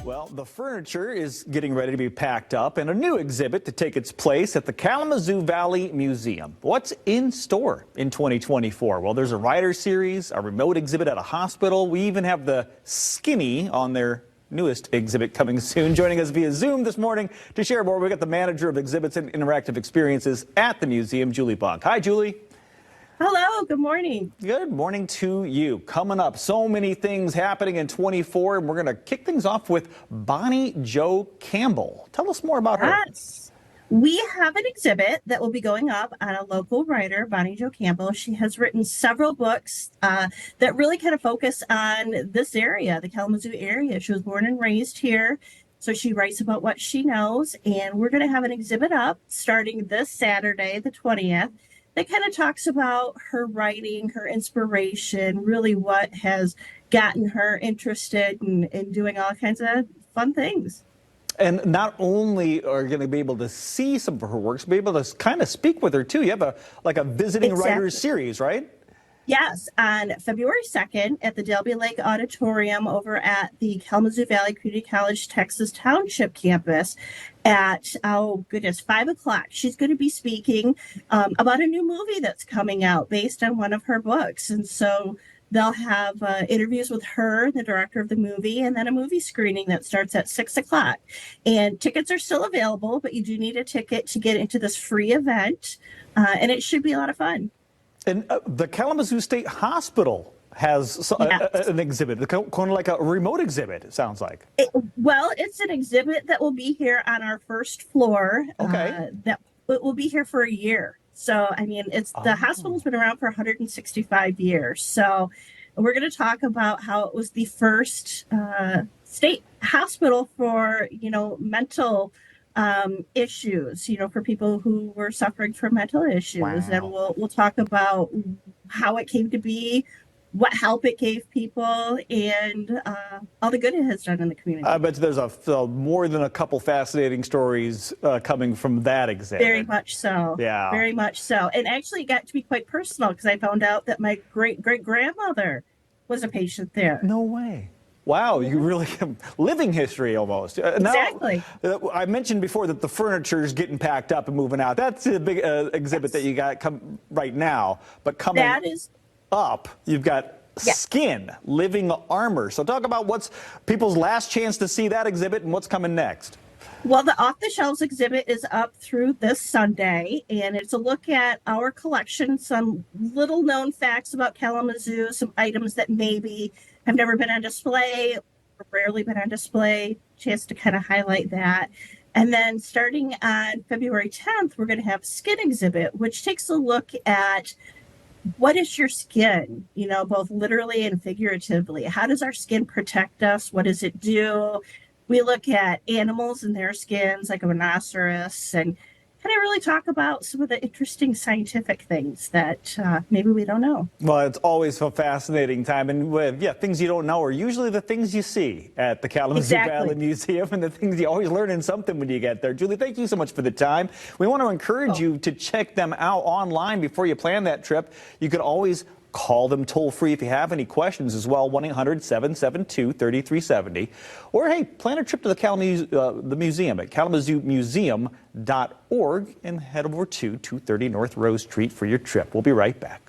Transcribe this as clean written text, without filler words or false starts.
Well, the furniture is getting ready to be packed up and a new exhibit to take its place at the Kalamazoo Valley Museum. What's in store in 2024? Well, there's a writer series, a remote exhibit at a hospital. We even have the Skinny on their newest exhibit coming soon. Joining us via Zoom this morning to share more, we got the manager of exhibits and interactive experiences at the museum, Julie Buck. Hi, Julie. Hello, good morning. Good morning to you. Coming up, so many things happening in 24, and we're going to kick things off with Bonnie Jo Campbell. Tell us more about her. Yes. We have an exhibit that will be going up on a local writer, Bonnie Jo Campbell. She has written several books that really kind of focus on this area, the Kalamazoo area. She was born and raised here, so she writes about what she knows, and we're going to have an exhibit up starting this Saturday, the 20th. That kind of talks about her writing, her inspiration, really what has gotten her interested in doing all kinds of fun things. And not only are you going to be able to see some of her works, be able to kind of speak with her too. You have a visiting writers series, right? Yes, on February 2nd at the Delby Lake Auditorium over at the Kalamazoo Valley Community College Texas Township campus at, 5 o'clock. She's going to be speaking about a new movie that's coming out based on one of her books. And so they'll have interviews with her, the director of the movie, and then a movie screening that starts at 6 o'clock. And tickets are still available, but you do need a ticket to get into this free event. And it should be a lot of fun. And the Kalamazoo State Hospital has an exhibit, kind of like a remote exhibit, it sounds like. It's an exhibit that will be here on our first floor. Okay. That it will be here for a year. So, I mean, the hospital's been around for 165 years. So we're going to talk about how it was the first state hospital for, mental issues, for people who were suffering from mental issues. Wow. And we'll talk about how it came to be, what help it gave people, and all the good it has done in the community. I bet there's more than a couple fascinating stories coming from that exhibit. Very much so. Yeah. Very much so. And actually it got to be quite personal because I found out that my great-great-grandmother was a patient there. No way. Wow, you really have living history almost. Exactly. Now, I mentioned before that the furniture is getting packed up and moving out. That's a big exhibit that you got right now. But coming up, you've got Skin, Living Armor. So talk about what's people's last chance to see that exhibit and what's coming next. Well, the Off the Shelves exhibit is up through this Sunday, and it's a look at our collection, some little known facts about Kalamazoo, some items that maybe have never been on display or rarely been on display, chance to kind of highlight that. And then starting on February 10th, we're going to have Skin exhibit, which takes a look at what is your skin, both literally and figuratively. How does our skin protect us? What does it do? We look at animals and their skins, like a rhinoceros, and kind of really talk about some of the interesting scientific things that maybe we don't know. Well, it's always a fascinating time. And things you don't know are usually the things you see at the Kalamazoo Valley Museum, and the things you always learn in something when you get there. Julie, thank you so much for the time. We want to encourage you to check them out online before you plan that trip. You could always call them toll-free if you have any questions as well, 1-800-772-3370. Or, hey, plan a trip to the museum at kalamazoomuseum.org and head over to 230 North Rose Street for your trip. We'll be right back.